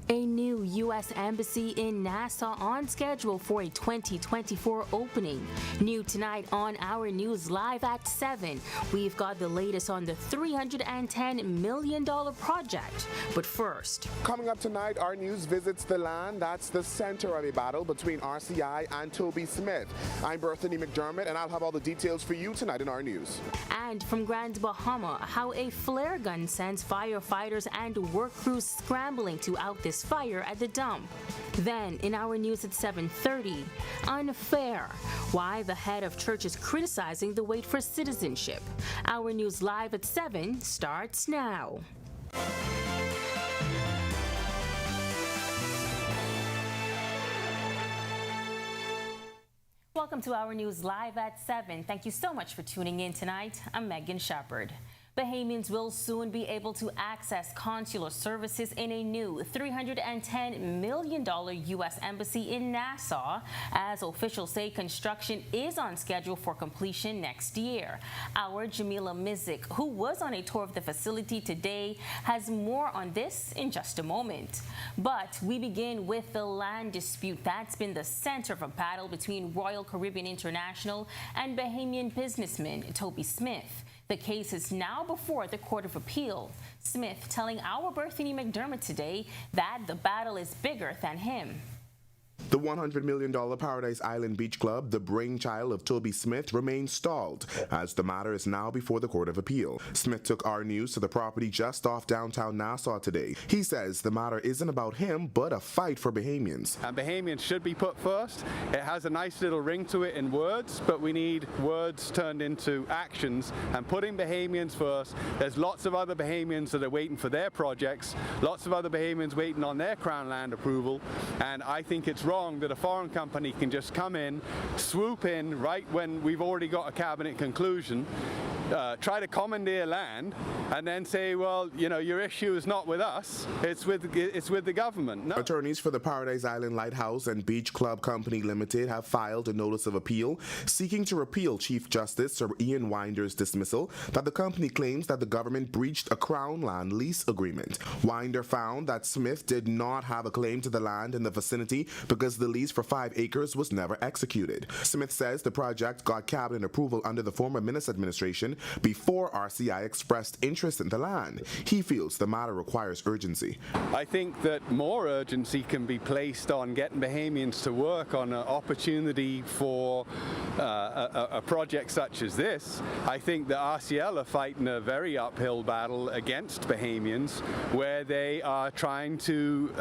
A new U.S. Embassy in Nassau on schedule for a 2024 opening. New tonight on Our News Live at 7. We've got the latest on the $310 million project. But first, coming up tonight, Our News visits the land that's the center of a battle between RCI and Toby Smith. I'm Berthany McDermott, and I'll have all the details for you tonight in Our News. And from Grand Bahama, how a flare gun sends firefighters and work crews scrambling to out this fire at the dump. Then, in Our News at 7:30, unfair. Why the head of church is criticizing the wait for citizenship. Our News Live at 7 starts now. Welcome to Our News Live at 7. Thank you so much for tuning in tonight. I'm Megan Shepard. Bahamians will soon be able to access consular services in a new $310 million U.S. Embassy in Nassau, as officials say construction is on schedule for completion next year. Our Jamila Mizik, who was on a tour of the facility today, has more on this in just a moment. But we begin with the land dispute that's been the center of a battle between Royal Caribbean International and Bahamian businessman Toby Smith. The case is now before the Court of Appeal. Smith telling our Berthany McDermott today that the battle is bigger than him. The $100 million Paradise Island Beach Club, the brainchild of Toby Smith, remains stalled as the matter is now before the Court of Appeal. Smith took Our News to the property just off downtown Nassau today. He says the matter isn't about him, but a fight for Bahamians. And Bahamians should be put first. It has a nice little ring to it in words, but we need words turned into actions and putting Bahamians first. There's lots of other Bahamians that are waiting for their projects, lots of other Bahamians waiting on their Crown Land approval, and I think it's wrong that a foreign company can just come in, swoop in right when we've already got a cabinet conclusion, try to commandeer land, and then say, well, you know, your issue is not with us, it's with the government. No. Attorneys for the Paradise Island Lighthouse and Beach Club Company Limited have filed a notice of appeal seeking to repeal Chief Justice Sir Ian Winder's dismissal that the company claims that the government breached a Crown Land lease agreement. Winder found that Smith did not have a claim to the land in the vicinity because the lease for 5 acres was never executed. Smith says the project got cabinet approval under the former Minister administration before RCI expressed interest in the land. He feels the matter requires urgency. I think that more urgency can be placed on getting Bahamians to work on an opportunity for a project such as this. I think the RCL are fighting a very uphill battle against Bahamians where they are trying to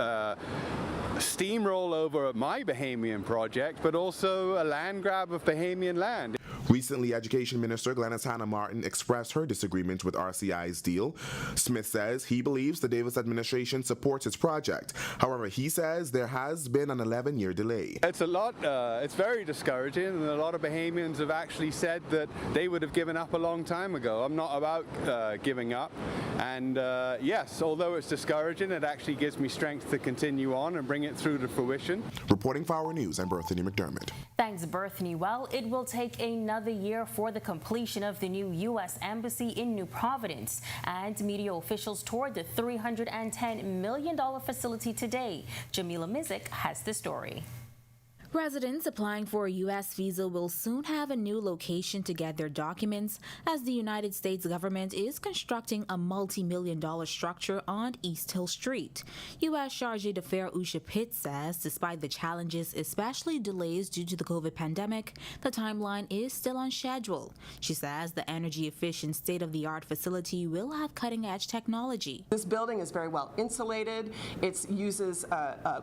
steamroll over my Bahamian project, but also a land grab of Bahamian land. Recently, Education Minister Glenys Hannah Martin expressed her disagreement with RCI's deal. Smith says he believes the Davis administration supports his project. However, he says there has been an 11-year delay. It's very discouraging, and a lot of Bahamians have actually said that they would have given up a long time ago. I'm not about giving up, and yes, although it's discouraging, it actually gives me strength to continue on and bring it through to fruition. Reporting for Our News, I'm Berthany McDermott. Thanks, Berthany. Well, it will take another year for the completion of the new U.S. Embassy in New Providence, and media officials toured the $310 million facility today. Jamila Mizik has the story. Residents applying for a U.S. visa will soon have a new location to get their documents, as the United States government is constructing a multi-million-dollar structure on East Hill Street. U.S. Chargé d'Affaires Usha Pitt says despite the challenges, especially delays due to the COVID pandemic, the timeline is still on schedule. She says the energy-efficient state-of-the-art facility will have cutting-edge technology. This building is very well insulated. It uses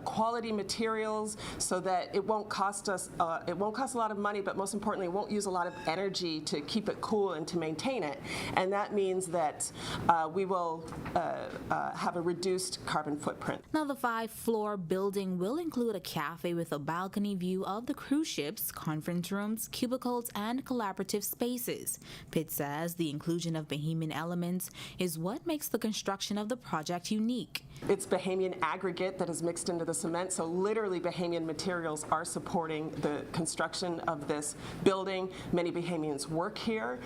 quality materials so that it won't cost us a lot of money, but most importantly, it won't use a lot of energy to keep it cool and to maintain it. And that means that we will have a reduced carbon footprint. Now, the 5-floor building will include a cafe with a balcony view of the cruise ships, conference rooms, cubicles, and collaborative spaces. Pitt says the inclusion of Bahamian elements is what makes the construction of the project unique. It's Bahamian aggregate that is mixed into the cement, so literally Bahamian materials are supporting the construction of this building. Many Bahamians work here,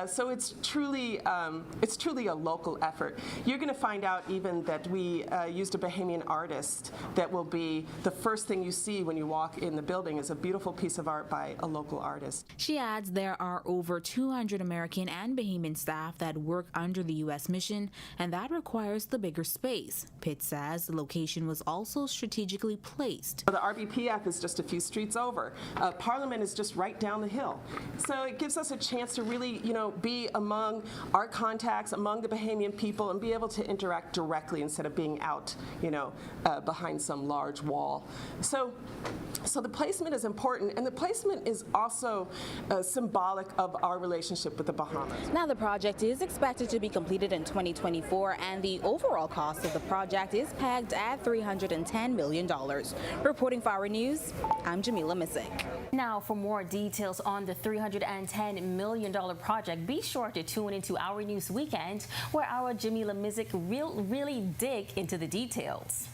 so it's truly a local effort. You're going to find out even that we used a Bahamian artist that will be the first thing you see when you walk in the building is a beautiful piece of art by a local artist. She adds there are over 200 American and Bahamian staff that work under the U.S. mission, and that requires the bigger space. Pitt says the location was also strategically placed. The RBPF is just a few streets over. Parliament is just right down the hill. So it gives us a chance to really, be among our contacts, among the Bahamian people, and be able to interact directly instead of being out, behind some large wall. So the placement is important, and the placement is also symbolic of our relationship with the Bahamas. Now the project is expected to be completed in 2024, and the overall cost of the project is pegged at $310 million. Reporting for Our News, I'm Jamila Missick. Now, for more details on the $310 million project, be sure to tune into Our News Weekend, where our Jamila Missick really dig into the details.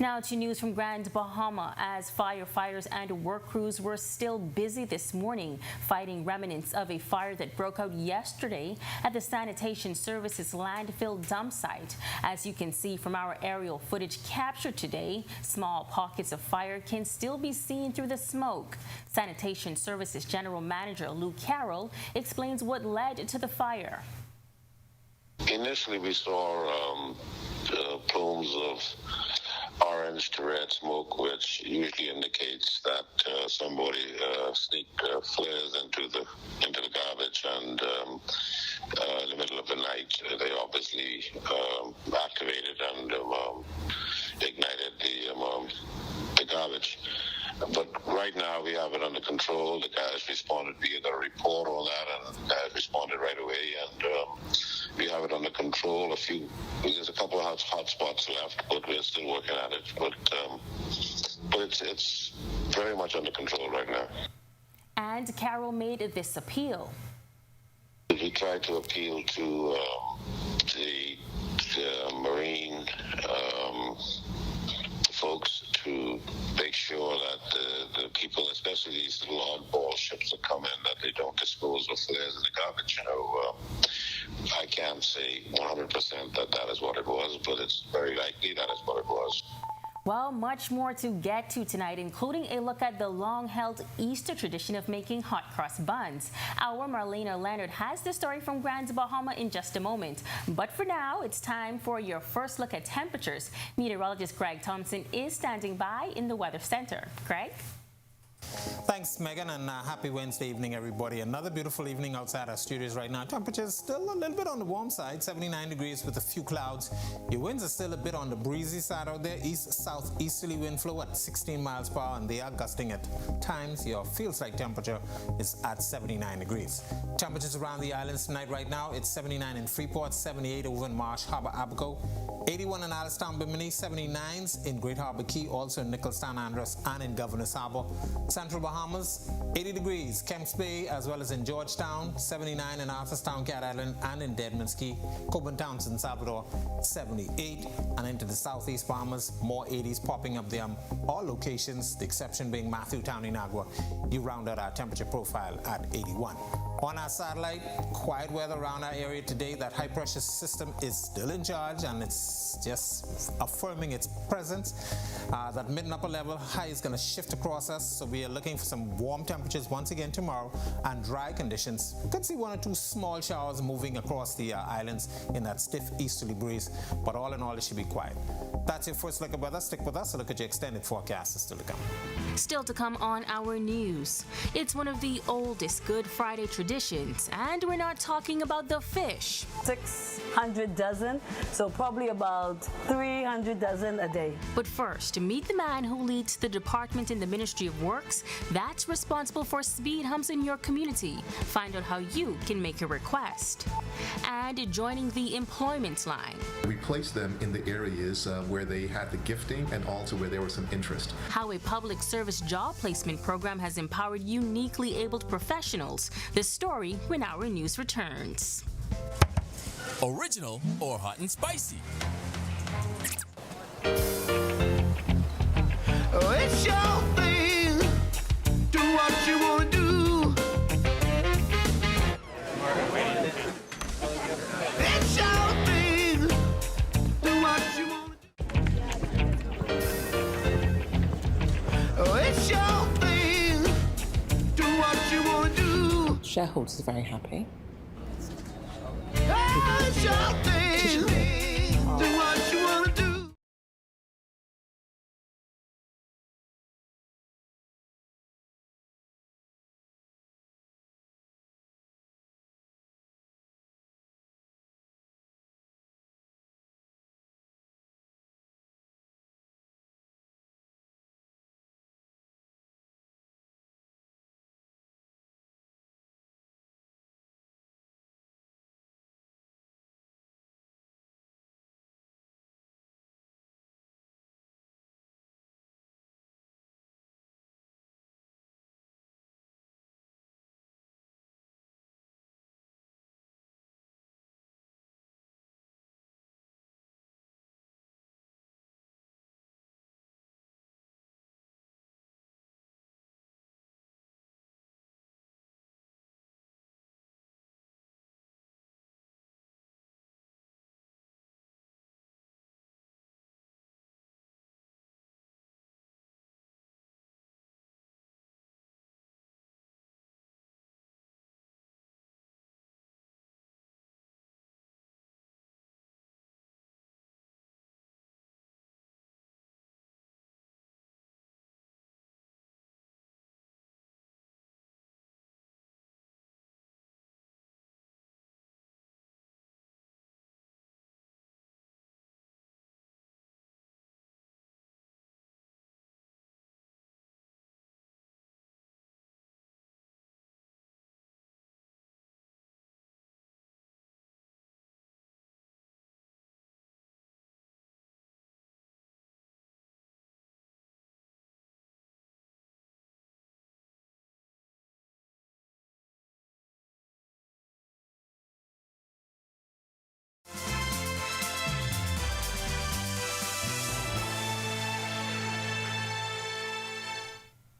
Now to news from Grand Bahama, as firefighters and work crews were still busy this morning fighting remnants of a fire that broke out yesterday at the Sanitation Services landfill dump site. As you can see from our aerial footage captured today, small pockets of fire can still be seen through the smoke. Sanitation Services General Manager Lou Carroll explains what led to the fire. Initially, we saw plumes of orange to red smoke, which usually indicates that somebody sneaked flares into the garbage, and in the middle of the night, they obviously activated and ignited the garbage. But right now we have it under control. The guys responded. We got a report on that, and the guys responded right away, and we have it under control. There's a couple of hot spots left, but we're still working at it. But it's very much under control right now. And Carol made this appeal. We tried to appeal to the Marine folks to make sure that the people, especially these little oddball ships that come in, that they don't dispose of flares in the garbage. I can't say 100% that is what it was, but it's very likely that is what it was. Well, much more to get to tonight, including a look at the long-held Easter tradition of making hot cross buns. Our Marlena Leonard has the story from Grand Bahama in just a moment. But for now, it's time for your first look at temperatures. Meteorologist Greg Thompson is standing by in the Weather Center. Greg? Thanks, Megan, and happy Wednesday evening, everybody. Another beautiful evening outside our studios right now. Temperatures still a little bit on the warm side, 79 degrees with a few clouds. Your winds are still a bit on the breezy side out there. East-southeasterly wind flow at 16 miles per hour, and they are gusting at times. Your feels-like temperature is at 79 degrees. Temperatures around the islands tonight right now, it's 79 in Freeport, 78 over in Marsh Harbor, Abaco, 81 in Alistown, Bimini, 79s in Great Harbor Key, also in Nicholstown, Andros, and in Governor's Harbor. Central Bahamas, 80 degrees, Kemps Bay, as well as in Georgetown, 79 in Arthurstown, Cat Island, and in Deadman's Key. Coburn Townsend, Salvador, 78, and into the southeast Bahamas, more 80s popping up there. All locations, the exception being Matthew Town, Inagua. You round out our temperature profile at 81. On our satellite, quiet weather around our area today. That high pressure system is still in charge, and it's just affirming its presence. That mid and upper level high is going to shift across us, so we are looking for some warm temperatures once again tomorrow and dry conditions. Could see one or two small showers moving across the islands in that stiff easterly breeze, but all in all, it should be quiet. That's your first look at weather. Stick with us. A look at your extended forecast is still to come. Still to come on Our News. It's one of the oldest Good Friday traditions, and we're not talking about the fish. 600 dozen, so probably about 300 dozen a day. But first, meet the man who leads the department in the Ministry of Works that's responsible for speed humps in your community. Find out how you can make a request. And joining the employment line. We placed them in the areas where they had the gifting and also where there was some interest. How a public service job placement program has empowered uniquely abled professionals. The story when Our News returns. Original or hot and spicy? It's your thing. shareholders are very happy.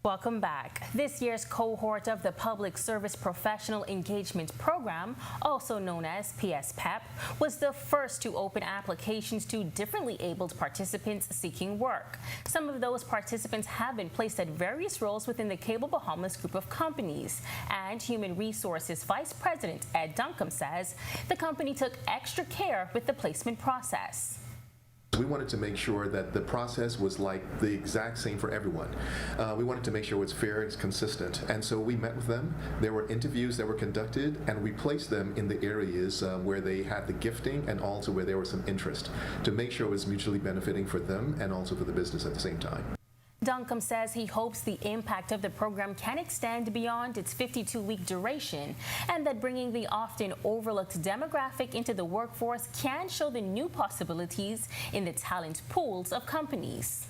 Welcome back. This year's cohort of the Public Service Professional Engagement Program, also known as PSPEP, was the first to open applications to differently abled participants seeking work. Some of those participants have been placed at various roles within the Cable Bahamas group of companies. And Human Resources Vice President Ed Duncombe says the company took extra care with the placement process. We wanted to make sure that the process was like the exact same for everyone. We wanted to make sure it's fair, it's consistent, and so we met with them. There were interviews that were conducted, and we placed them in the areas where they had the gifting and also where there was some interest to make sure it was mutually benefiting for them and also for the business at the same time. Duncombe says he hopes the impact of the program can extend beyond its 52-week duration and that bringing the often overlooked demographic into the workforce can show the new possibilities in the talent pools of companies.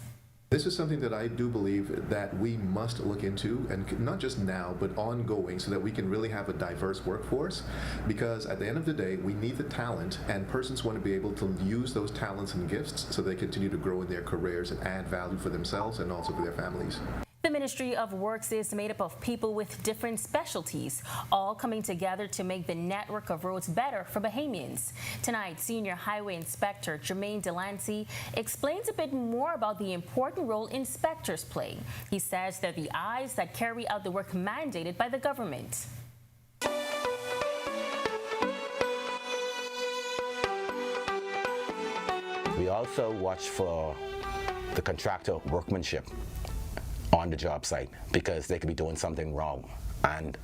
This is something that I do believe that we must look into, and not just now, but ongoing, so that we can really have a diverse workforce, because at the end of the day, we need the talent, and persons want to be able to use those talents and gifts so they continue to grow in their careers and add value for themselves and also for their families. The Ministry of Works is made up of people with different specialties, all coming together to make the network of roads better for Bahamians. Tonight, Senior Highway Inspector Jermaine Delancey explains a bit more about the important role inspectors play. He says they're the eyes that carry out the work mandated by the government. We also watch for the contractor workmanship on the job site, because they could be doing something wrong and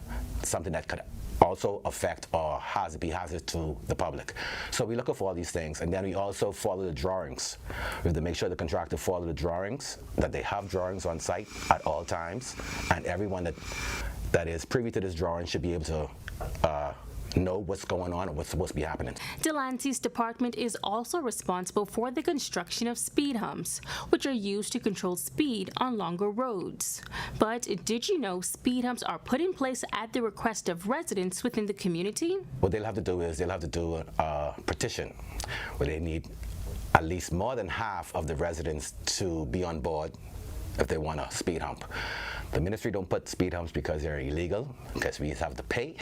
something that could also affect or be hazardous to the public. So we look for all these things, and then we also follow the drawings. We have to make sure the contractor follow the drawings, that they have drawings on site at all times, and everyone that is privy to this drawing should be able to know what's going on and what's supposed to be happening. Delancey's department is also responsible for the construction of speed humps, which are used to control speed on longer roads. But did you know speed humps are put in place at the request of residents within the community? What they'll have to do is they'll have to do a petition where they need at least more than half of the residents to be on board if they want a speed hump. The ministry don't put speed humps because they're illegal, because we have to pay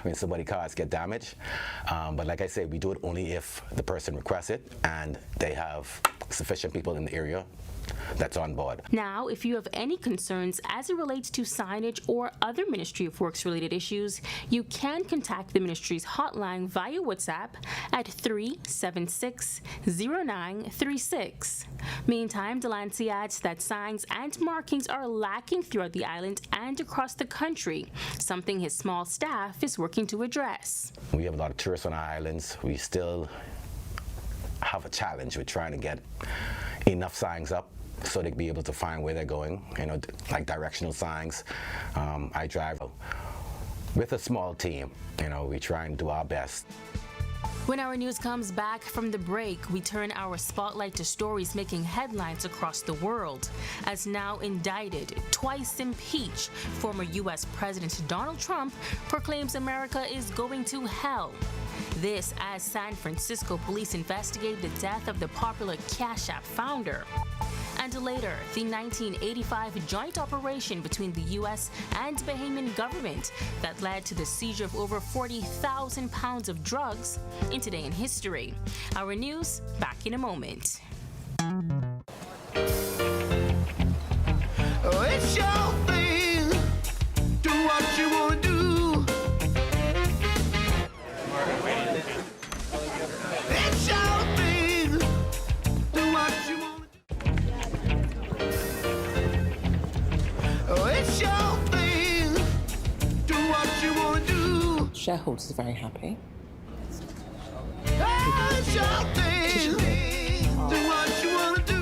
when somebody's cars get damaged. But like I say, we do it only if the person requests it and they have sufficient people in the area that's on board. Now, if you have any concerns as it relates to signage or other Ministry of Works related issues, you can contact the ministry's hotline via WhatsApp at 376-0936. Meantime, Delancey adds that signs and markings are lacking throughout the island and across the country, something his small staff is working to address. We have a lot of tourists on our islands. We still have a challenge with trying to get enough signs up so they can be able to find where they're going, like directional signs. I drive with a small team. We try and do our best. When our news comes back from the break, we turn our spotlight to stories making headlines across the world. As now indicted, twice impeached, former U.S. President Donald Trump proclaims America is going to hell. This as San Francisco police investigate the death of the popular Cash App founder. And later, the 1985 joint operation between the U.S. and Bahamian government that led to the seizure of over 40,000 pounds of drugs in Today in History. Our news, back in a moment. It's your thing. Do what you want to do. It's your thing. Do what you want to do. It's your thing. Do what you want to do. Shareholders are very happy. It's your thing. Do what you want to do.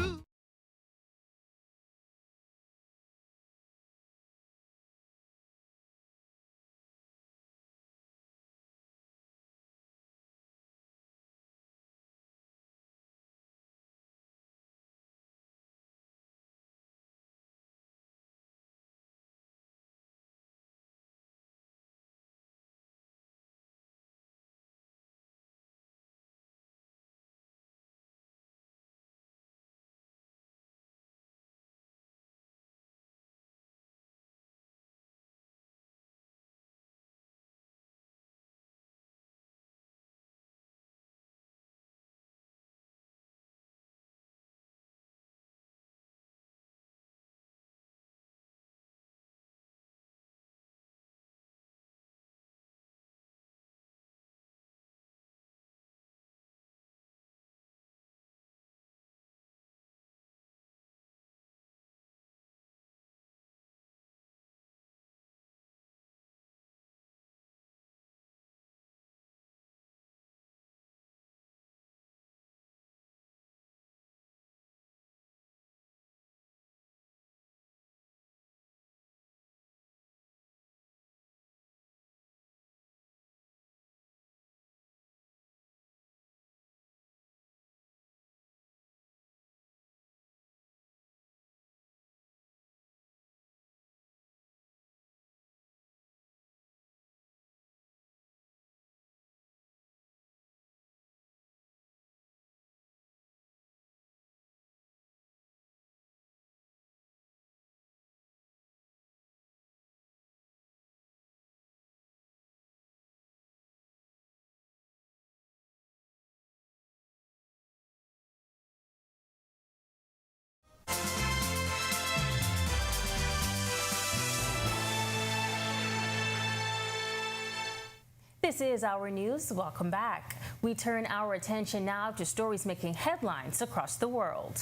This is Our News. Welcome back. We turn our attention now to stories making headlines across the world.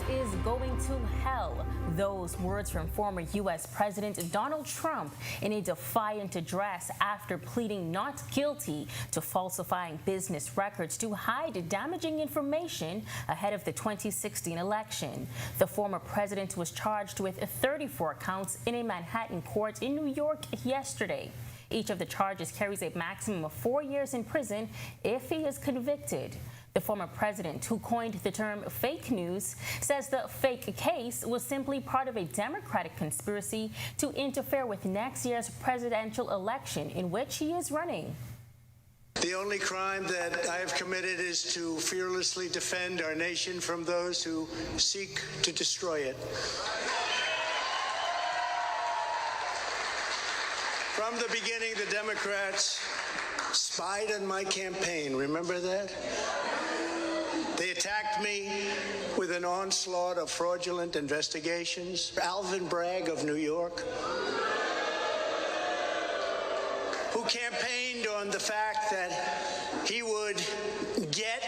Is going to hell. Those words from former U.S. President Donald Trump in a defiant address after pleading not guilty to falsifying business records to hide damaging information ahead of the 2016 election. The former president was charged with 34 counts in a Manhattan court in New York yesterday. Each of the charges carries a maximum of 4 years in prison if he is convicted. The former president, who coined the term fake news, says the fake case was simply part of a Democratic conspiracy to interfere with next year's presidential election in which he is running. The only crime that I have committed is to fearlessly defend our nation from those who seek to destroy it. From the beginning, the Democrats spied on my campaign. Remember that? They attacked me with an onslaught of fraudulent investigations. Alvin Bragg of New York, who campaigned on the fact that he would get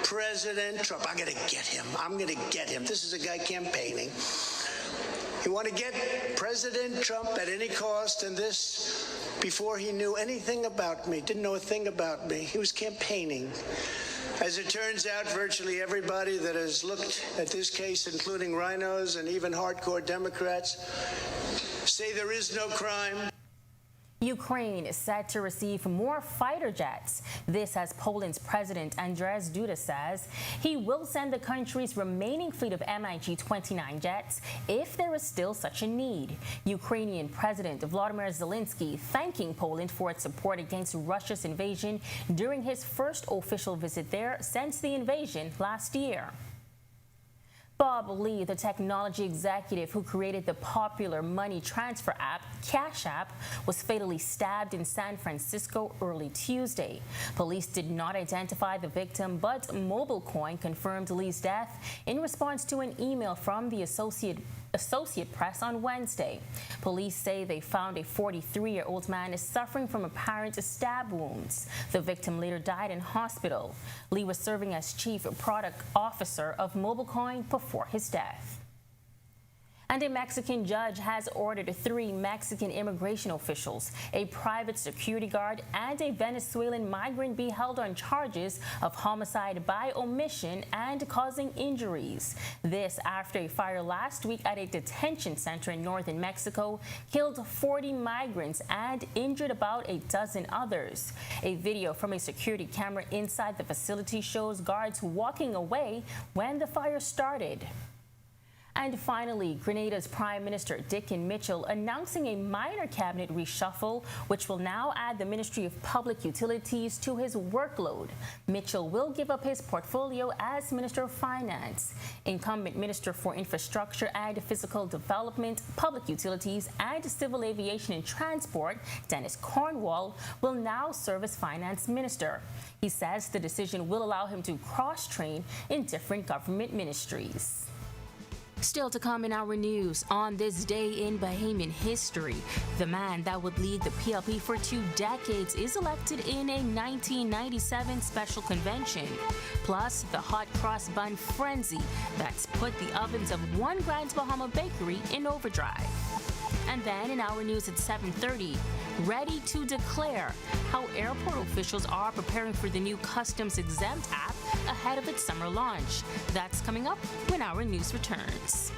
President Trump. I'm going to get him. I'm going to get him. This is a guy campaigning. He wanted to get President Trump at any cost, and this before he knew anything about me, didn't know a thing about me. He was campaigning. As it turns out, virtually everybody that has looked at this case, including rhinos and even hardcore Democrats, say there is no crime. Ukraine is set to receive more fighter jets. This as Poland's President Andrzej Duda says he will send the country's remaining fleet of MiG-29 jets if there is still such a need. Ukrainian President Volodymyr Zelensky thanking Poland for its support against Russia's invasion during his first official visit there since the invasion last year. Bob Lee, the technology executive who created the popular money transfer app Cash App, was fatally stabbed in San Francisco early Tuesday. Police did not identify the victim, but MobileCoin confirmed Lee's death in response to an email from the Associate Press on Wednesday. Police say they found a 43-year-old man suffering from apparent stab wounds. The victim later died in hospital. Lee was serving as chief product officer of MobileCoin before his death. And a Mexican judge has ordered 3 Mexican immigration officials, a private security guard, and a Venezuelan migrant be held on charges of homicide by omission and causing injuries. This after a fire last week at a detention center in northern Mexico killed 40 migrants and injured about a dozen others. A video from a security camera inside the facility shows guards walking away when the fire started. And finally, Grenada's Prime Minister Dickon Mitchell announcing a minor cabinet reshuffle, which will now add the Ministry of Public Utilities to his workload. Mitchell will give up his portfolio as Minister of Finance. Incumbent Minister for Infrastructure and Physical Development, Public Utilities, and Civil Aviation and Transport, Dennis Cornwall, will now serve as Finance Minister. He says the decision will allow him to cross-train in different government ministries. Still to come in our news, on this day in Bahamian history, the man that would lead the PLP for 2 decades is elected in a 1997 special convention. Plus, the hot cross bun frenzy that's put the ovens of one Grand's Bahama bakery in overdrive. And then in our news at 7:30, ready to declare how airport officials are preparing for the new customs exempt app ahead of its summer launch. That's coming up when our news returns.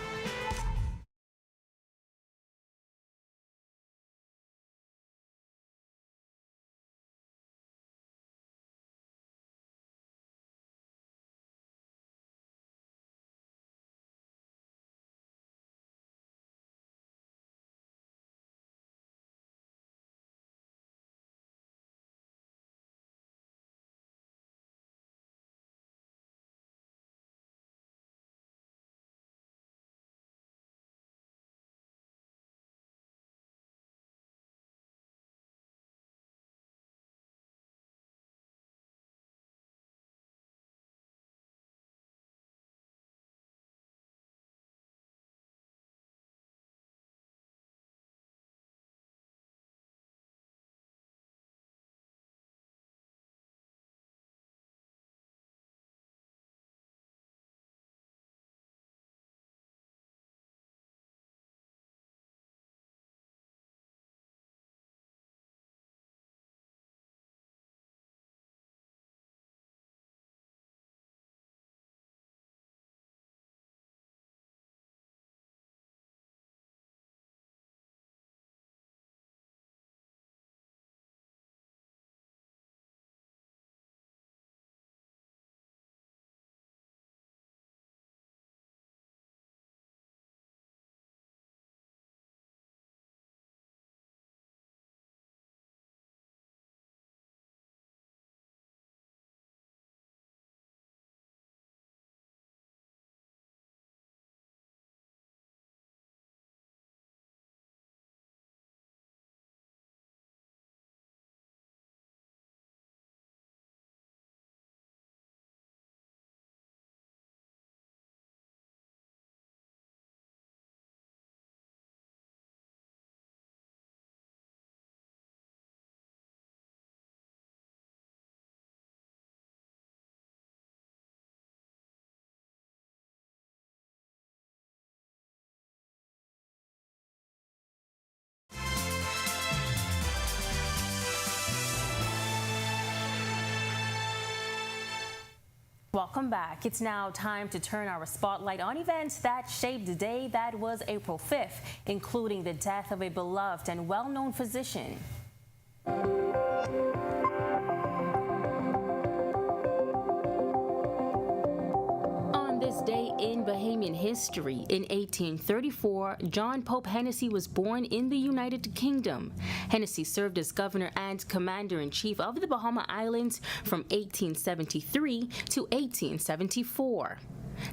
Welcome back. It's now time to turn our spotlight on events that shaped the day that was April 5th, including the death of a beloved and well-known physician. This day in Bahamian history, in 1834, John Pope Hennessy was born in the United Kingdom. Hennessy served as governor and commander-in-chief of the Bahama Islands from 1873 to 1874.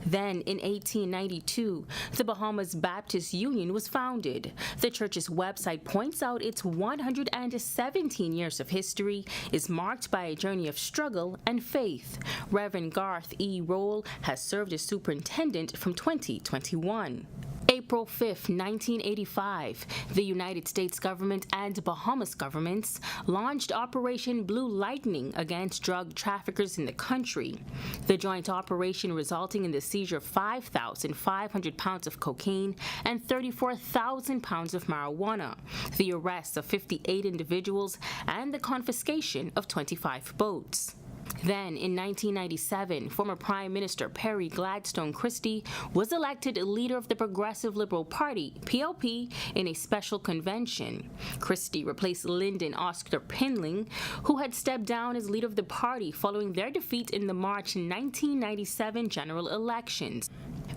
Then, in 1892, the Bahamas Baptist Union was founded. The church's website points out its 117 years of history is marked by a journey of struggle and faith. Reverend Garth E. Roll has served as superintendent from 2021. April 5, 1985, the United States government and Bahamas governments launched Operation Blue Lightning against drug traffickers in the country. The joint operation resulting in the seizure of 5,500 pounds of cocaine and 34,000 pounds of marijuana, the arrest of 58 individuals, and the confiscation of 25 boats. Then, in 1997, former Prime Minister Perry Gladstone Christie was elected leader of the Progressive Liberal Party, PLP, in a special convention. Christie replaced Lyndon Oscar Pinling, who had stepped down as leader of the party following their defeat in the March 1997 general elections.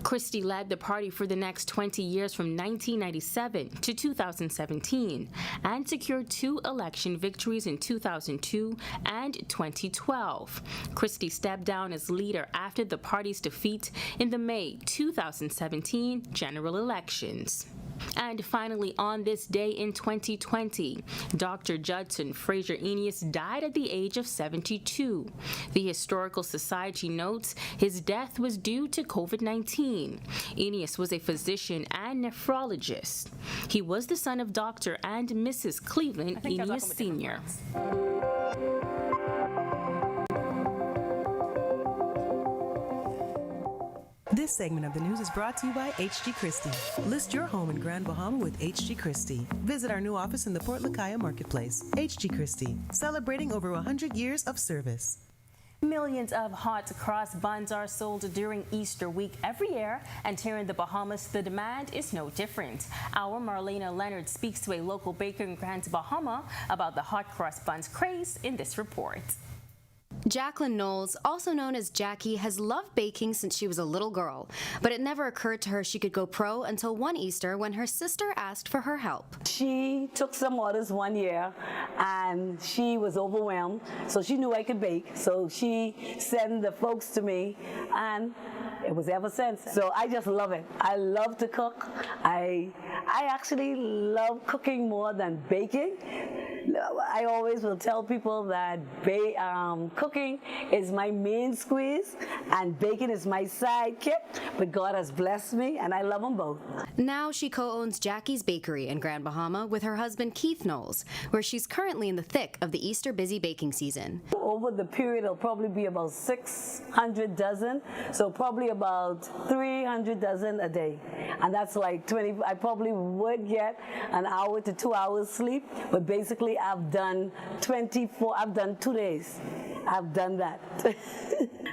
Christie led the party for the next 20 years from 1997 to 2017 and secured 2 election victories in 2002 and 2012. Christie stepped down as leader after the party's defeat in the May 2017 general elections. And finally, on this day in 2020, Dr. Judson Fraser Eneas died at the age of 72. The Historical Society notes his death was due to COVID-19. Eneas was a physician and nephrologist. He was the son of Dr. and Mrs. Cleveland Eneas Sr. This segment of the news is brought to you by H.G. Christie. List your home in Grand Bahama with H.G. Christie. Visit our new office in the Port Lacaya Marketplace. H.G. Christie, celebrating over 100 years of service. Millions of hot cross buns are sold during Easter week every year, and here in the Bahamas, the demand is no different. Our Marlena Leonard speaks to a local baker in Grand Bahama about the hot cross buns craze in this report. Jacqueline Knowles, also known as Jackie, has loved baking since she was a little girl, but it never occurred to her she could go pro until one Easter when her sister asked for her help. She took some orders one year and she was overwhelmed, so she knew I could bake, so she sent the folks to me, and it was ever since. So I just love it. I love to cook. I actually love cooking more than baking. I always will tell people that cooking is my main squeeze and baking is my sidekick, but God has blessed me and I love them both. Now she co-owns Jackie's Bakery in Grand Bahama with her husband Keith Knowles, where she's currently in the thick of the Easter busy baking season. Over the period, it'll probably be about 600 dozen, so probably about 300 dozen a day. And that's like 20, I probably would get an hour to 2 hours sleep, but basically I've done 2 days. I've done that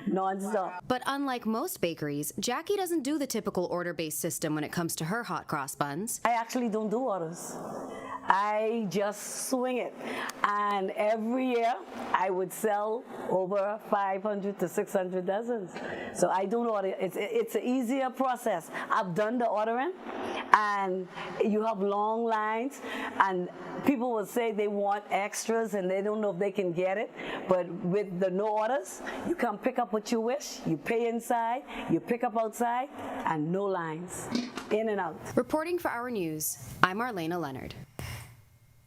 non-stop. But unlike most bakeries, Jackie doesn't do the typical order-based system when it comes to her hot cross buns. I actually don't do orders. I just swing it. And every year I would sell over 500 to 600 dozens. So I don't order. It's an easier process. I've done the ordering, and you have long lines, and people will say they want extras and they don't know if they can get it. But with the no orders, you can pick up what you wish, you pay inside, you pick up outside, and no lines, in and out. Reporting for Our News, I'm Marlena Leonard.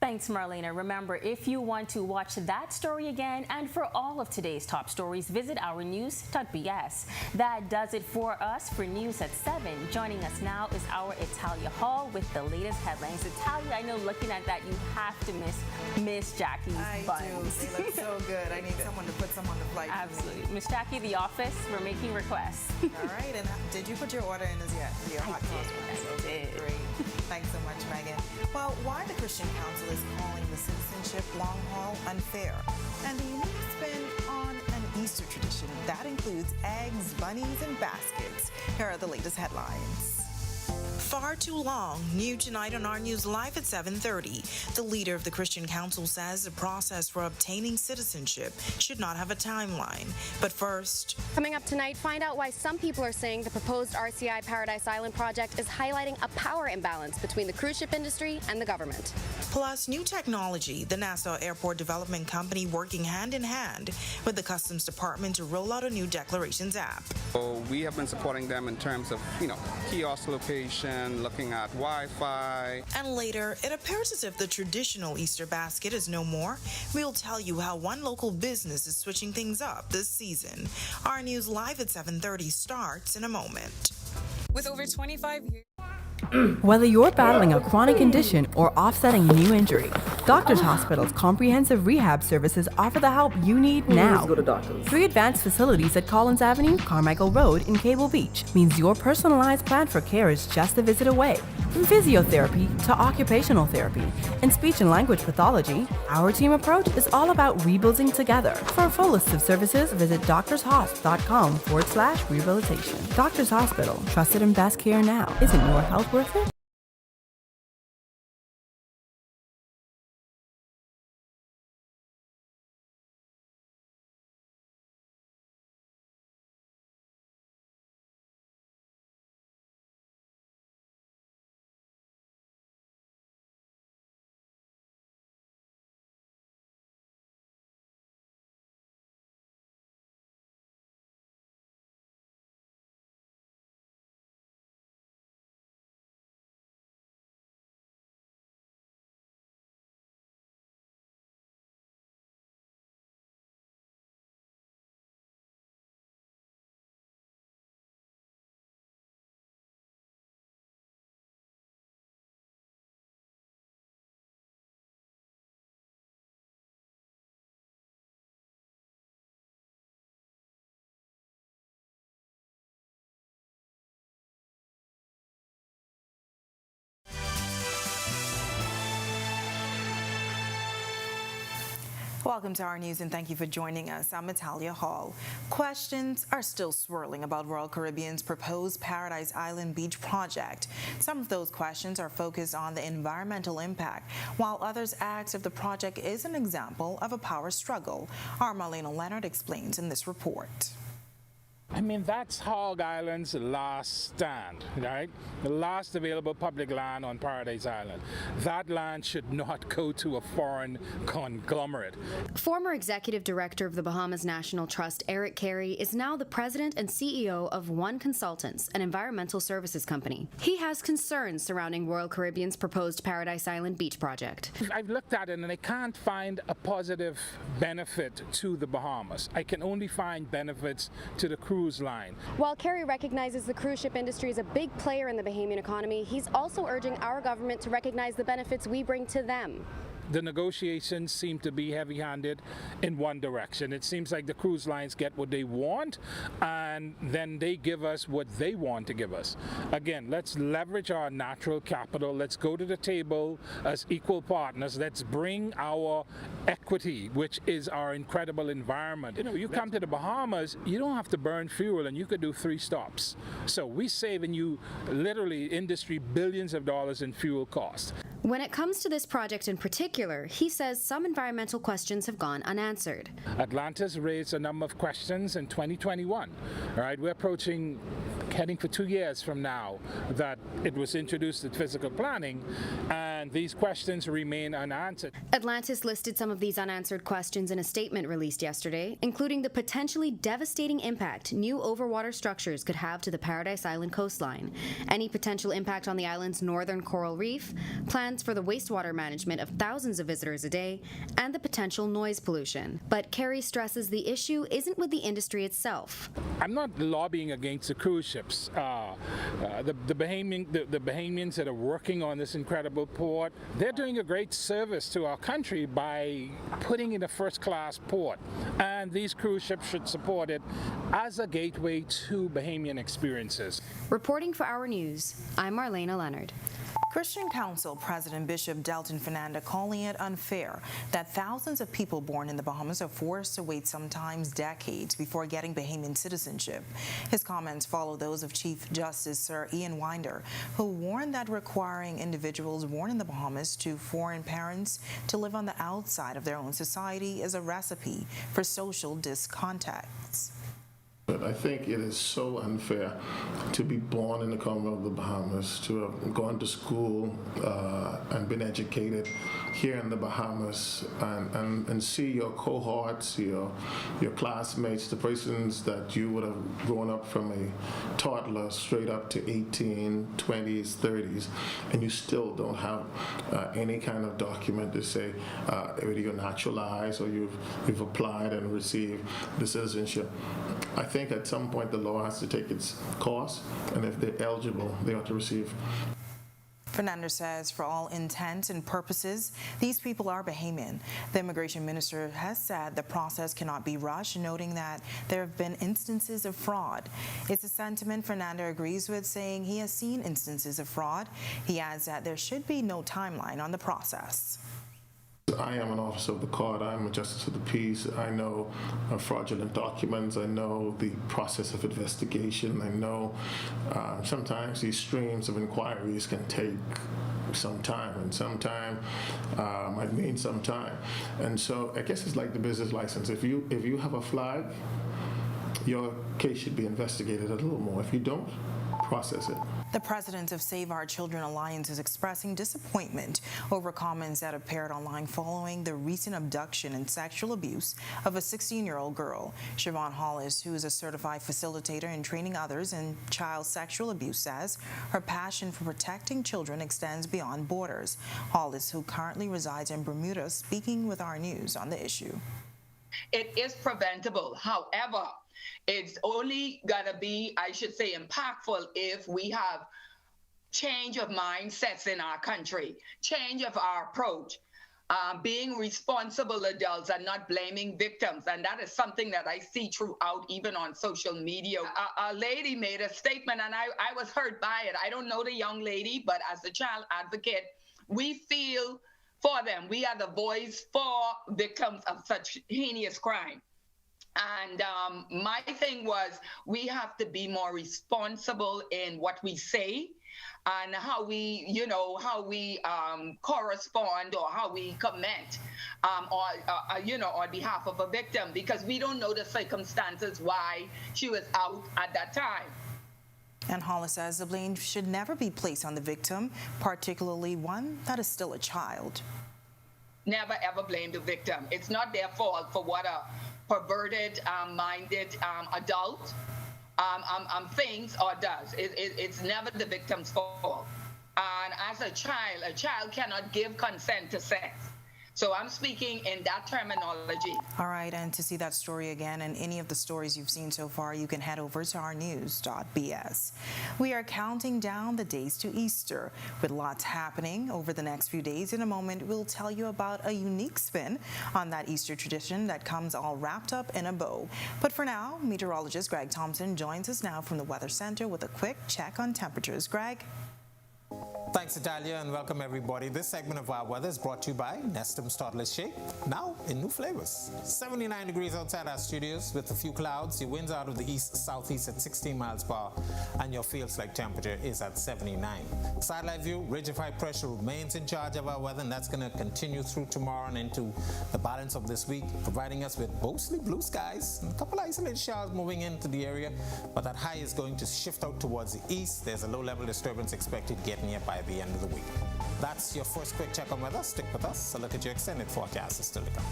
Thanks, Marlena. Remember, if you want to watch that story again and for all of today's top stories, visit ournews.bs. That does it for us for News at 7. Joining us now is our Italia Hall with the latest headlines. Italia, I know looking at that, you have to miss Jackie's buns. I do. They look so good. I need someone to put some on the flight. Absolutely. Miss Jackie, the office, we're making requests. All right. And did you put your order in as yet? Your hot cross buns? I did. Great. Thanks so much, Megan. Well, why the Christian Council is calling the Citizenship long haul unfair, and the unique spin on an Easter tradition that includes eggs, bunnies, and baskets. Here are the latest headlines. Far too long. New tonight on Our News Live at 7:30. The leader of the Christian Council says the process for obtaining citizenship should not have a timeline. But first, coming up tonight, find out why some people are saying the proposed RCI Paradise Island project is highlighting a power imbalance between the cruise ship industry and the government. Plus, new technology. The Nassau Airport Development Company working hand in hand with the Customs Department to roll out a new declarations app. So we have been supporting them in terms of, kiosk location, looking at Wi-Fi. And later, it appears as if the traditional Easter basket is no more. We'll tell you how one local business is switching things up this season. Our News Live at 7:30 starts in a moment. With over 25 years. Whether you're battling a chronic condition or offsetting a new injury, Doctors Hospital's comprehensive rehab services offer the help you need now. Go to doctors. 3 advanced facilities at Collins Avenue, Carmichael Road, and Cable Beach means your personalized plan for care is just a visit away. From physiotherapy to occupational therapy and speech and language pathology, our team approach is all about rebuilding together. For a full list of services, visit doctorshosp.com/rehabilitation. Doctors Hospital, trusted and best care now. Isn't your health worth it? Welcome to Our News and thank you for joining us. I'm Natalia Hall. Questions are still swirling about Royal Caribbean's proposed Paradise Island Beach project. Some of those questions are focused on the environmental impact, while others ask if the project is an example of a power struggle. Our Marlena Leonard explains in this report. I mean, that's Hog Island's last stand, right? The last available public land on Paradise Island. That land should not go to a foreign conglomerate. Former executive director of the Bahamas National Trust, Eric Carey, is now the president and CEO of One Consultants, an environmental services company. He has concerns surrounding Royal Caribbean's proposed Paradise Island Beach project. I've looked at it and I can't find a positive benefit to the Bahamas. I can only find benefits to the cruise line. While Carey recognizes the cruise ship industry is a big player in the Bahamian economy, he's also urging our government to recognize the benefits we bring to them. The negotiations seem to be heavy-handed in one direction. It seems like the cruise lines get what they want and then they give us what they want to give us. Again, let's leverage our natural capital. Let's go to the table as equal partners. Let's bring our equity, which is our incredible environment. You come to the Bahamas, you don't have to burn fuel and you could do 3 stops. So we're saving you literally industry billions of dollars in fuel costs. When it comes to this project in particular, he says some environmental questions have gone unanswered. Atlantis raised a number of questions in 2021. All right, we're heading for 2 years from now that it was introduced at physical planning, and these questions remain unanswered. Atlantis listed some of these unanswered questions in a statement released yesterday, including the potentially devastating impact new overwater structures could have to the Paradise Island coastline, any potential impact on the island's northern coral reef, plans for the wastewater management of thousands of visitors a day, and the potential noise pollution. But Carey stresses the issue isn't with the industry itself. I'm not lobbying against the cruise ship. ships. The Bahamians that are working on this incredible port, they're doing a great service to our country by putting in a first-class port. And these cruise ships should support it as a gateway to Bahamian experiences. Reporting for Our News, I'm Marlena Leonard. Christian Council President Bishop Delton Fernanda calling it unfair that thousands of people born in the Bahamas are forced to wait sometimes decades before getting Bahamian citizenship. His comments follow those of Chief Justice Sir Ian Winder, who warned that requiring individuals born in the Bahamas to foreign parents to live on the outside of their own society is a recipe for social discontacts. But I think it is so unfair to be born in the Commonwealth of the Bahamas, to have gone to school and been educated here in the Bahamas, and see your cohorts, your classmates, the persons that you would have grown up from a toddler straight up to 18, 20s, 30s, and you still don't have any kind of document to say whether you're naturalized or you've applied and received the citizenship. I think at some point the law has to take its course, and if they're eligible, they ought to receive. Fernandez says for all intents and purposes, these people are Bahamian. The immigration minister has said the process cannot be rushed, noting that there have been instances of fraud. It's a sentiment Fernandez agrees with, saying he has seen instances of fraud. He adds that there should be no timeline on the process. I am an officer of the court. I'm a justice of the peace. I know fraudulent documents. I know the process of investigation. I know sometimes these streams of inquiries can take some time, and some time might mean some time. And so I guess it's like the business license. If you have a flag, your case should be investigated a little more. If you don't, process it. The president of Save Our Children Alliance is expressing disappointment over comments that appeared online following the recent abduction and sexual abuse of a 16-year-old girl. Siobhan Hollis, who is a certified facilitator in training others in child sexual abuse, says her passion for protecting children extends beyond borders. Hollis, who currently resides in Bermuda, speaking with Our News on the issue. It is preventable. However, it's only going to be, I should say, impactful if we have change of mindsets in our country, change of our approach, being responsible adults and not blaming victims. And that is something that I see throughout, even on social media. A lady made a statement, and I was hurt by it. I don't know the young lady, but as a child advocate, we feel for them. We are the voice for victims of such heinous crime. And my thing was, we have to be more responsible in what we say and how we, correspond or how we comment, on behalf of a victim, because we don't know the circumstances why she was out at that time. And Hollis says the blame should never be placed on the victim, particularly one that is still a child. Never ever blame the victim. It's not their fault for what a perverted, minded adult thinks or does. It's never the victim's fault. And as a child cannot give consent to sex. So I'm speaking in that terminology. All right, and to see that story again and any of the stories you've seen so far, you can head over to ournews.bs. We are counting down the days to Easter, with lots happening over the next few days. In a moment, we'll tell you about a unique spin on that Easter tradition that comes all wrapped up in a bow. But for now, meteorologist Greg Thompson joins us now from the Weather Center with a quick check on temperatures. Greg? Thanks, Italia, and welcome everybody. This segment of our weather is brought to you by Nestum's Toddler Shake, now in new flavors. 79 degrees outside our studios with a few clouds. Your winds out of the east-southeast at 16 miles per hour, and your feels-like temperature is at 79. Satellite view, ridge of high pressure remains in charge of our weather, and that's going to continue through tomorrow and into the balance of this week, providing us with mostly blue skies and a couple isolated showers moving into the area, but that high is going to shift out towards the east. There's a low-level disturbance expected getting here by the end of the week. That's your first quick check on weather. Stick with us. A look at your extended forecast is still to come.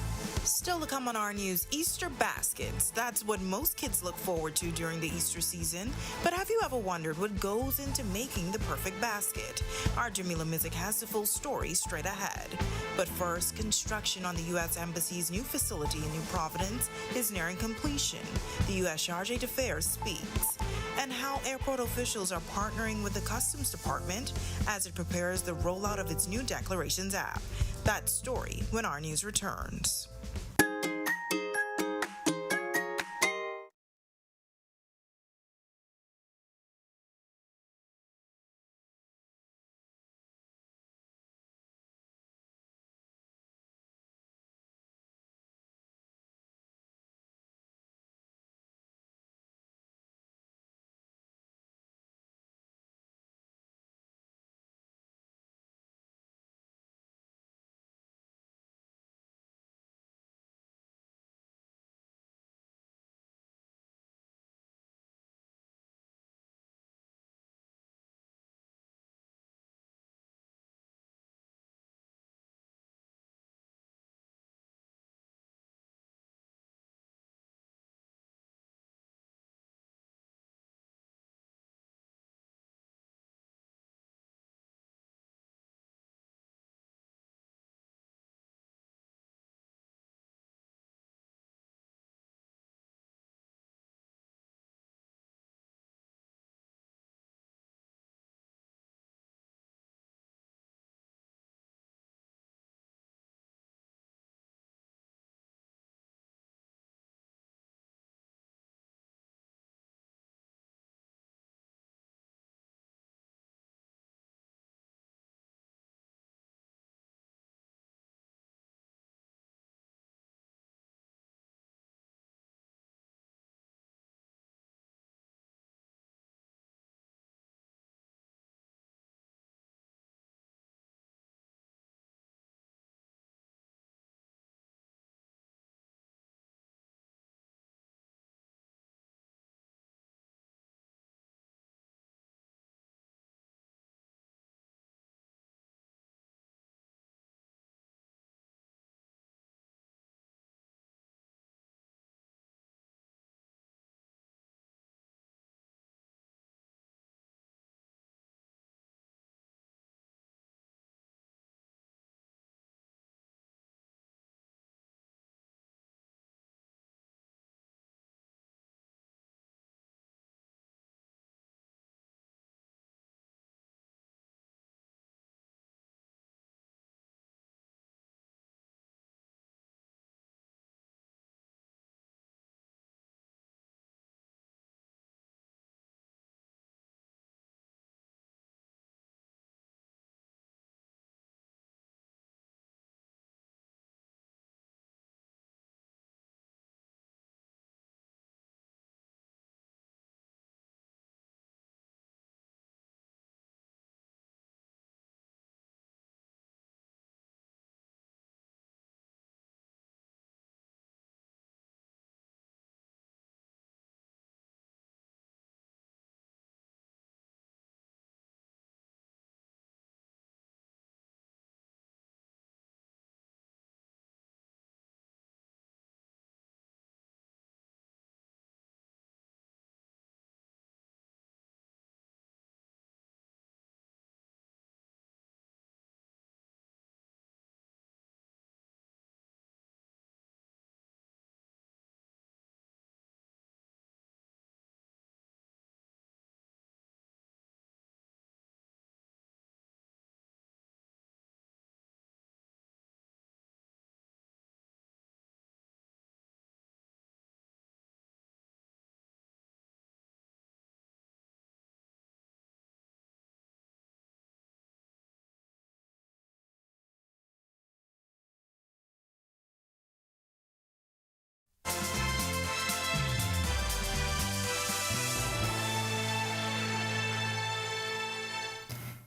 Still to come on Our News, Easter baskets. That's what most kids look forward to during the Easter season. But have you ever wondered what goes into making the perfect basket? Our Jamila Mizik has the full story straight ahead. But first, construction on the U.S. Embassy's new facility in New Providence is nearing completion. The U.S. Chargé d'Affaires speaks. and how airport officials are partnering with the Customs Department as it prepares the rollout of its new Declarations app. That story when Our News returns.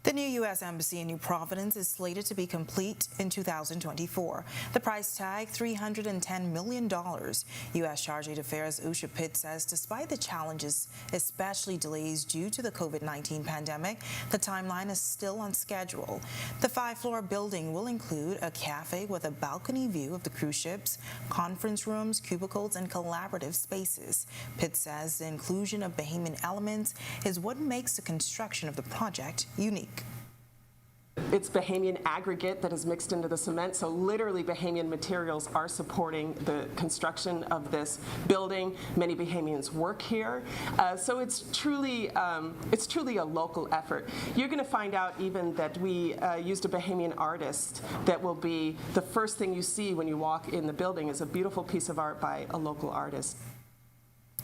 The new U.S. Embassy in New Providence is slated to be complete in 2024. The price tag, $310 million. U.S. Charge of Affairs Usha Pitt says despite the challenges, especially delays due to the COVID-19 pandemic, the timeline is still on schedule. The 5-floor building will include a cafe with a balcony view of the cruise ships, conference rooms, cubicles, and collaborative spaces. Pitt says the inclusion of Bahamian elements is what makes the construction of the project unique. It's Bahamian aggregate that is mixed into the cement, so literally Bahamian materials are supporting the construction of this building. Many Bahamians work here, so it's truly a local effort. You're going to find out even that we used a Bahamian artist that will be the first thing you see when you walk in the building is a beautiful piece of art by a local artist.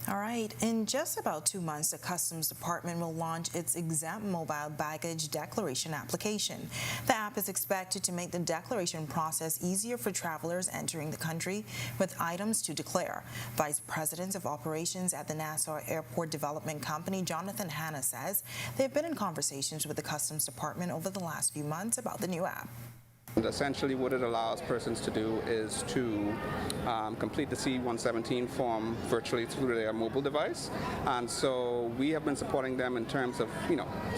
All right, in just about 2 months, the Customs Department will launch its exempt mobile baggage declaration application. The app is expected to make the declaration process easier for travelers entering the country with items to declare. Vice President of Operations at the Nassau Airport Development Company, Jonathan Hanna, says they've been in conversations with the Customs Department over the last few months about the new app. And essentially what it allows persons to do is to complete the C-117 form virtually through their mobile device. And so we have been supporting them in terms of,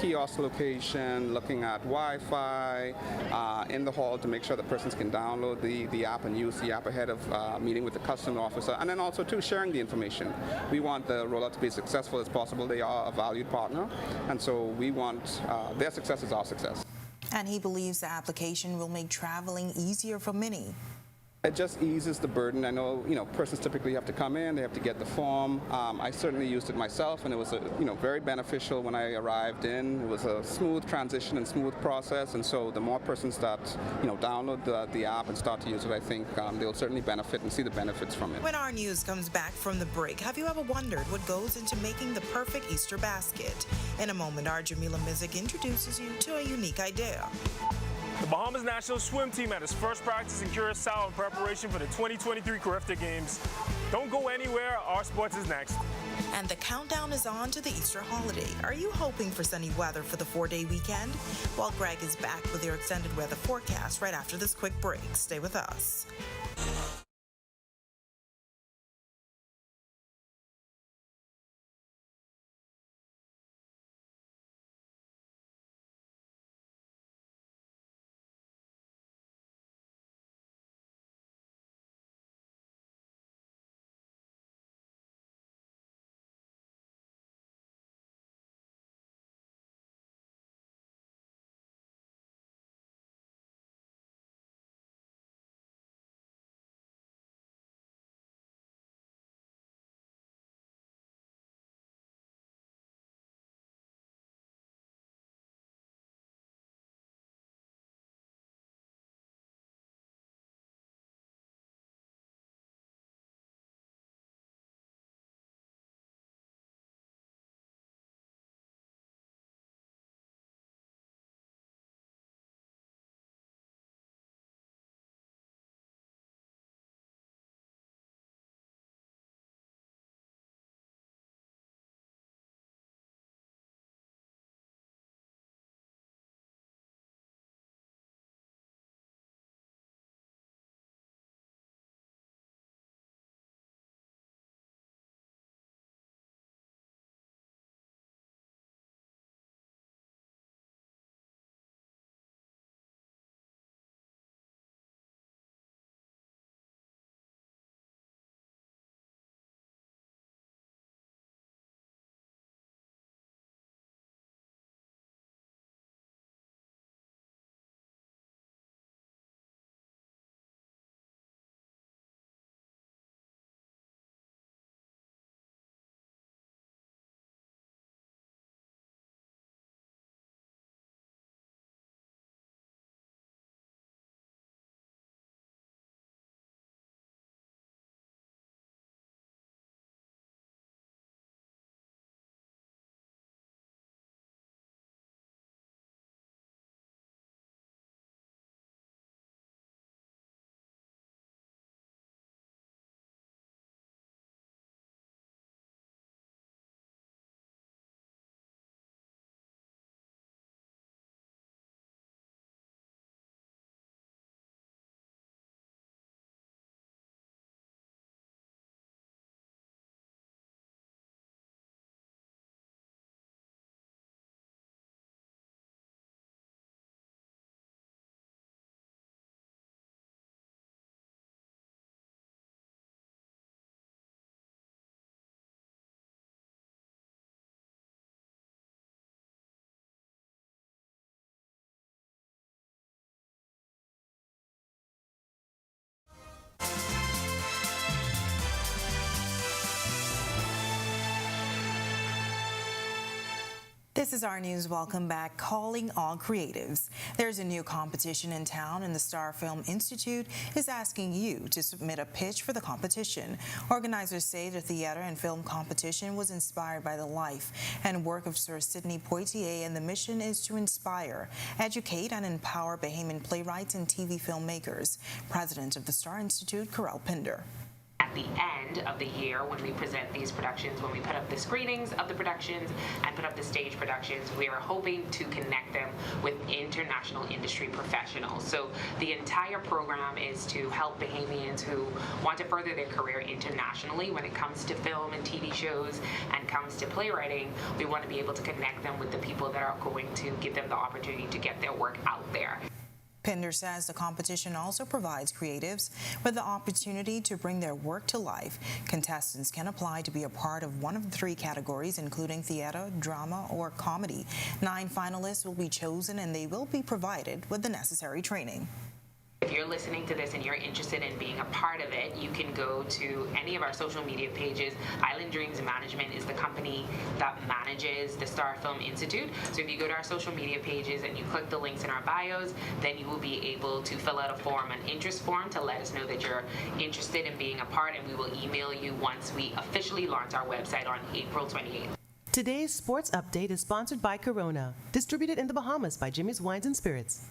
kiosk location, looking at Wi-Fi in the hall to make sure that persons can download the app and use the app ahead of meeting with the customs officer. And then also, too, sharing the information. We want the rollout to be as successful as possible. They are a valued partner. And so we want their success is our success. And he believes the application will make traveling easier for many. It just eases the burden. I know, persons typically have to come in, they have to get the form. I certainly used it myself, and it was, very beneficial when I arrived in. It was a smooth transition and smooth process, and so the more persons that, download the app and start to use it, I think they'll certainly benefit and see the benefits from it. When our news comes back from the break, have you ever wondered what goes into making the perfect Easter basket? In a moment, our Jamila Mizik introduces you to a unique idea. The Bahamas national swim team had its first practice in Curacao in preparation for the 2023 Carifta Games. Don't go anywhere, our sports is next. And the countdown is on to the Easter holiday. Are you hoping for sunny weather for the 4-day weekend? Well, Greg is back with your extended weather forecast right after this quick break. Stay with us. This is our news. Welcome back. Calling all creatives. There's a new competition in town, and the Star Film Institute is asking you to submit a pitch for the competition. Organizers say the theater and film competition was inspired by the life and work of Sir Sidney Poitier, and the mission is to inspire, educate, and empower Bahamian playwrights and TV filmmakers. President of the Star Institute, Carifta. At the end of the year, when we present these productions, when we put up the screenings of the productions and put up the stage productions, we are hoping to connect them with international industry professionals. So the entire program is to help Bahamians who want to further their career internationally when it comes to film and TV shows and comes to playwriting. We want to be able to connect them with the people that are going to give them the opportunity to get their work out there. Pinder says the competition also provides creatives with the opportunity to bring their work to life. Contestants can apply to be a part of one of the 3 categories, including theater, drama, or comedy. 9 finalists will be chosen, and they will be provided with the necessary training. If you're listening to this and you're interested in being a part of it, you can go to any of our social media pages. Island Dreams Management is the company that manages the Star Film Institute. So if you go to our social media pages and you click the links in our bios, then you will be able to fill out a form, an interest form, to let us know that you're interested in being a part, and we will email you once we officially launch our website on April 28th. Today's sports update is sponsored by Corona, distributed in the Bahamas by Jimmy's Wines and Spirits.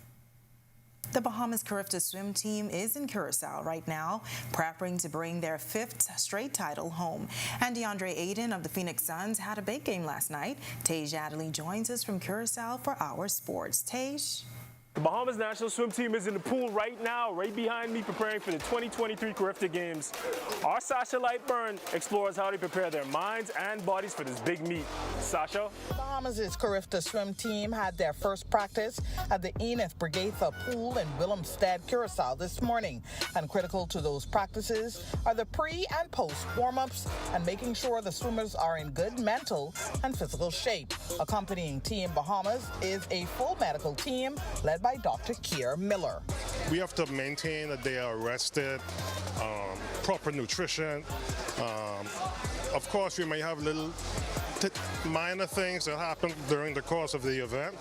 The Bahamas Carifta swim team is in Curacao right now, preparing to bring their 5th straight title home. And DeAndre Aiden of the Phoenix Suns had a big game last night. Tej Adderley joins us from Curacao for Our Sports. Tej? The Bahamas national swim team is in the pool right now, right behind me, preparing for the 2023 Carifta Games. Our Sasha Lightburn explores how they prepare their minds and bodies for this big meet. Sasha? Bahamas' Carifta swim team had their first practice at the Enith Brigatha Pool in Willemstad, Curacao this morning. And critical to those practices are the pre and post warm-ups and making sure the swimmers are in good mental and physical shape. Accompanying Team Bahamas is a full medical team led by Dr. Keir Miller. We have to maintain that they are rested, proper nutrition. Of course, we may have little minor things that happen during the course of the event.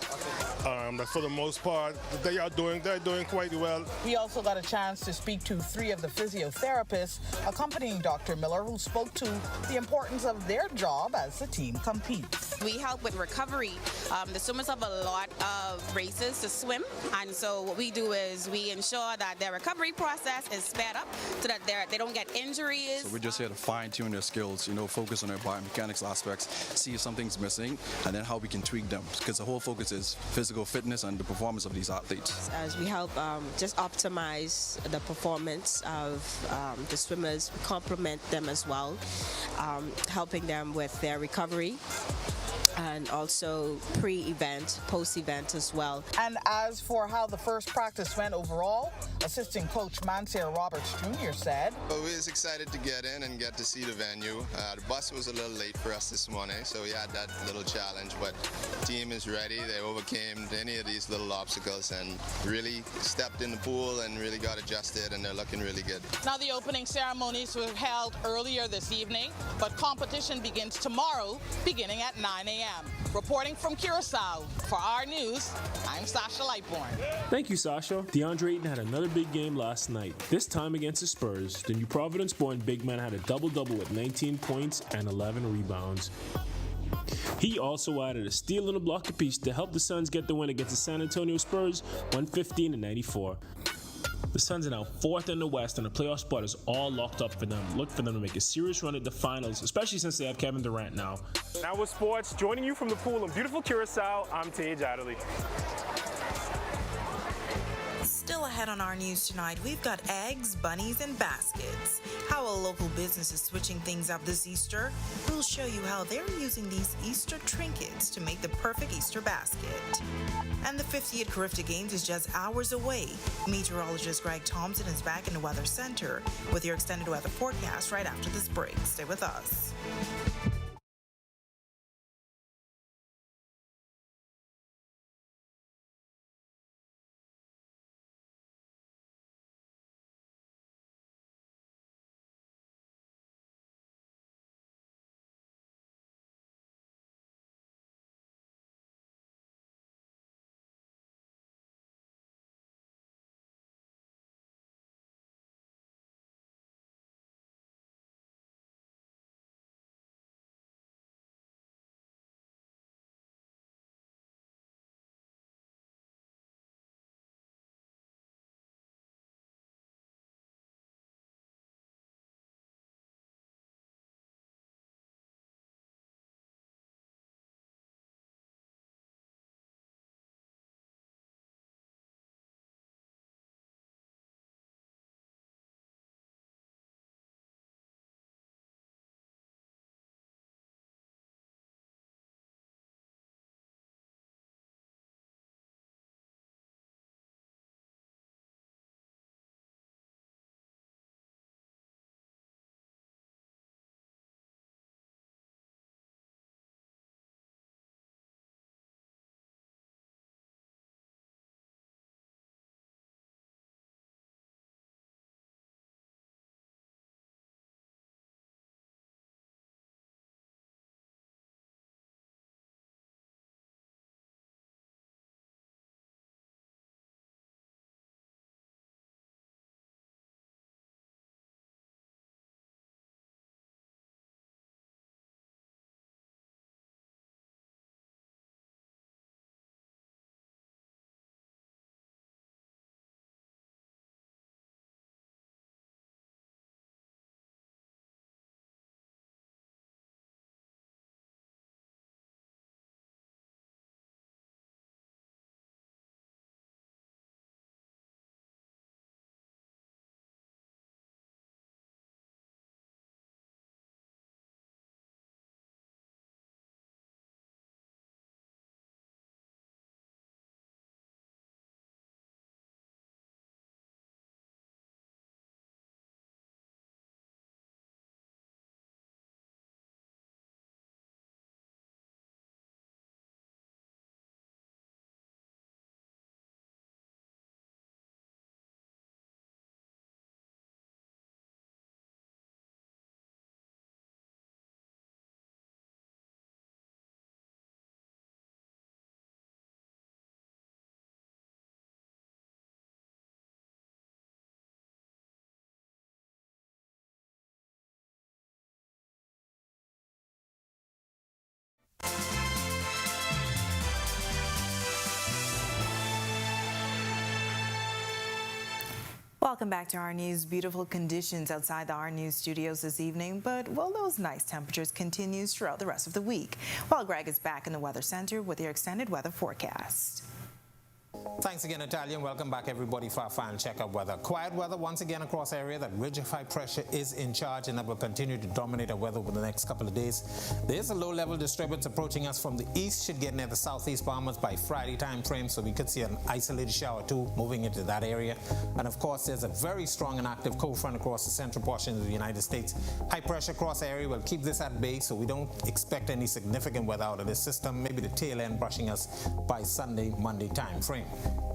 But for the most part, they're doing quite well. We also got a chance to speak to 3 of the physiotherapists accompanying Dr. Miller, who spoke to the importance of their job as the team competes. We help with recovery. The swimmers have a lot of races to swim, and so what we do is we ensure that their recovery process is sped up so that they don't get injuries. So we're just here to fine-tune their skills, focus on their biomechanics aspects, see if something's missing, and then how we can tweak them, because the whole focus is physical fitness and the performance of these athletes. As we help just optimize the performance of the swimmers, we complement them as well, helping them with their recovery and also pre-event, post-event as well. And as for how the first practice went overall, assistant coach Mansir Roberts Jr. said, Well, we was excited to get in and get to see the venue. The bus was a little late for us this morning, so we had that little challenge, but the team is ready. They overcame any of these little obstacles and really stepped in the pool and really got adjusted, and they're looking really good. Now the opening ceremonies were held earlier this evening, but competition begins tomorrow, beginning at 9 a.m. Reporting from Curacao, for Our News, I'm Sasha Lightborn. Thank you, Sasha. DeAndre Ayton had another big game last night, this time against the Spurs. The New Providence-born big man had a double-double with 19 points and 11 rebounds. He also added a steal and a block apiece to help the Suns get the win against the San Antonio Spurs, 115-94. The Suns are now 4th in the West, and the playoff spot is all locked up for them. Look for them to make a serious run at the finals, especially since they have Kevin Durant now. Now with sports, joining you from the pool in beautiful Curacao, I'm Tej Adderley. Still ahead on Our News tonight, we've got eggs, bunnies, and baskets. How a local business is switching things up this Easter. We'll show you how they're using these Easter trinkets to make the perfect Easter basket. And the 50th Carifta Games is just hours away. Meteorologist Greg Thompson is back in the Weather Center with your extended weather forecast right after this break. Stay with us. Welcome back to Our News. Beautiful conditions outside the Our News studios this evening, but will those nice temperatures continue throughout the rest of the week? While Greg is back in the Weather Center with your extended weather forecast. Thanks again, Natalia, and welcome back, everybody, for our final check of weather. Quiet weather once again across the area. That ridge of high pressure is in charge, and that will continue to dominate our weather over the next couple of days. There's a low-level disturbance approaching us from the east, should get near the southeast Bahamas by Friday time frame, so we could see an isolated shower too moving into that area. And of course, there's a very strong and active cold front across the central portion of the United States. High pressure across the area will keep this at bay, so we don't expect any significant weather out of this system. Maybe the tail end brushing us by Sunday, Monday time frame.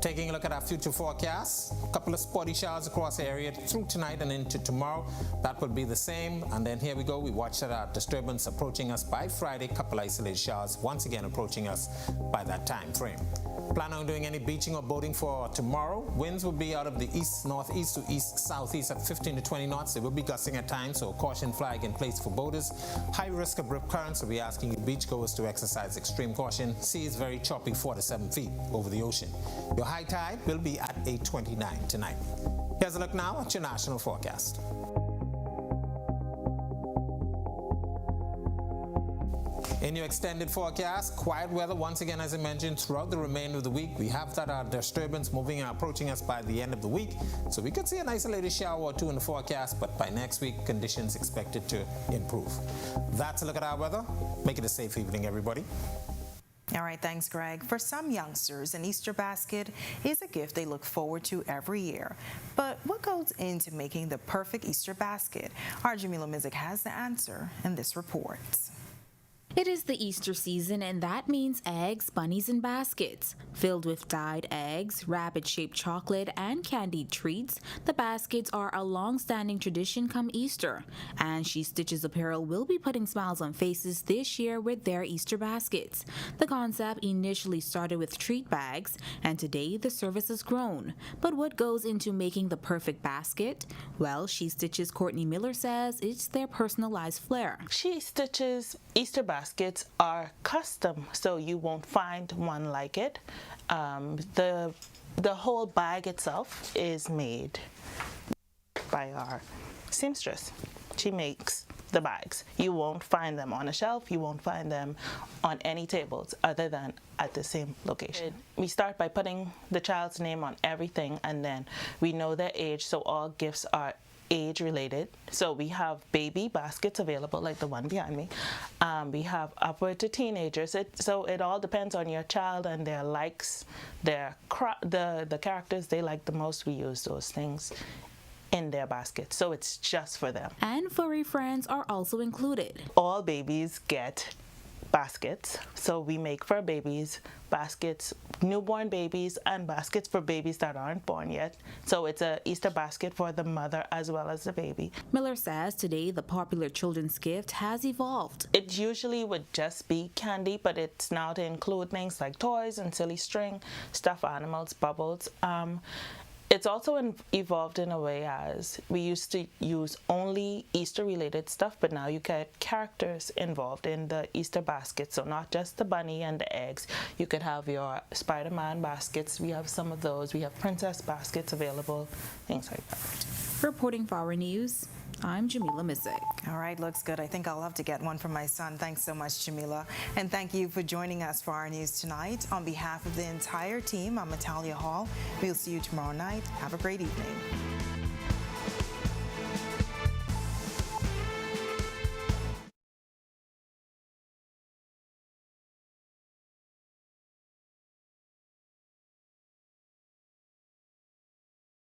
Taking a look at our future forecasts, a couple of spotty showers across the area through tonight and into tomorrow. That will be the same. And then here we go. We watch that disturbance approaching us by Friday. Couple isolated showers once again approaching us by that time frame. Plan on doing any beaching or boating for tomorrow. Winds will be out of the east, northeast to east, southeast at 15 to 20 knots. They will be gusting at times, so caution flag in place for boaters. High risk of rip currents, so we're asking you beachgoers to exercise extreme caution. Sea is very choppy, 4 to 7 feet over the ocean. Your high tide will be at 8:29 tonight. Here's a look now at your national forecast. In your extended forecast, quiet weather once again, as I mentioned, throughout the remainder of the week. We have that disturbance moving and approaching us by the end of the week, so we could see an isolated shower or two in the forecast, but by next week, conditions expected to improve. That's a look at our weather. Make it a safe evening, everybody. All right, thanks, Greg. For some youngsters, an Easter basket is a gift they look forward to every year. But what goes into making the perfect Easter basket? Our Jamila Mizik has the answer in this report. It is the Easter season, and that means eggs, bunnies, and baskets. Filled with dyed eggs, rabbit-shaped chocolate, and candied treats, the baskets are a long-standing tradition come Easter. And She Stitches Apparel will be putting smiles on faces this year with their Easter baskets. The concept initially started with treat bags, and today the service has grown. But what goes into making the perfect basket? Well, She Stitches Courtney Miller says it's their personalized flair. She Stitches Easter baskets are custom, so you won't find one like it. The whole bag itself is made by our seamstress. She makes the bags. You won't find them on a shelf. You won't find them on any tables other than at the same location. We start by putting the child's name on everything, and then we know their age, so all gifts are age related. So we have baby baskets available, like the one behind me. We have upward to teenagers. So it all depends on your child and their likes, the characters they like the most. We use those things in their basket, so it's just for them. And furry friends are also included. All babies get baskets, so we make for babies baskets, newborn babies, and baskets for babies that aren't born yet. So it's a Easter basket for the mother as well as the baby. Miller says today the popular children's gift has evolved. It usually would just be candy, but it's now to include things like toys and silly string, stuffed animals, bubbles. It's also evolved in a way as we used to use only Easter-related stuff, but now you get characters involved in the Easter basket. So not just the bunny and the eggs. You could have your Spider-Man baskets. We have some of those. We have princess baskets available, things like that. Reporting for Our News, I'm Jamila Mizik. All right, looks good. I think I'll have to get one for my son. Thanks so much, Jamila. And thank you for joining us for Our News tonight. On behalf of the entire team, I'm Natalia Hall. We'll see you tomorrow night. Have a great evening.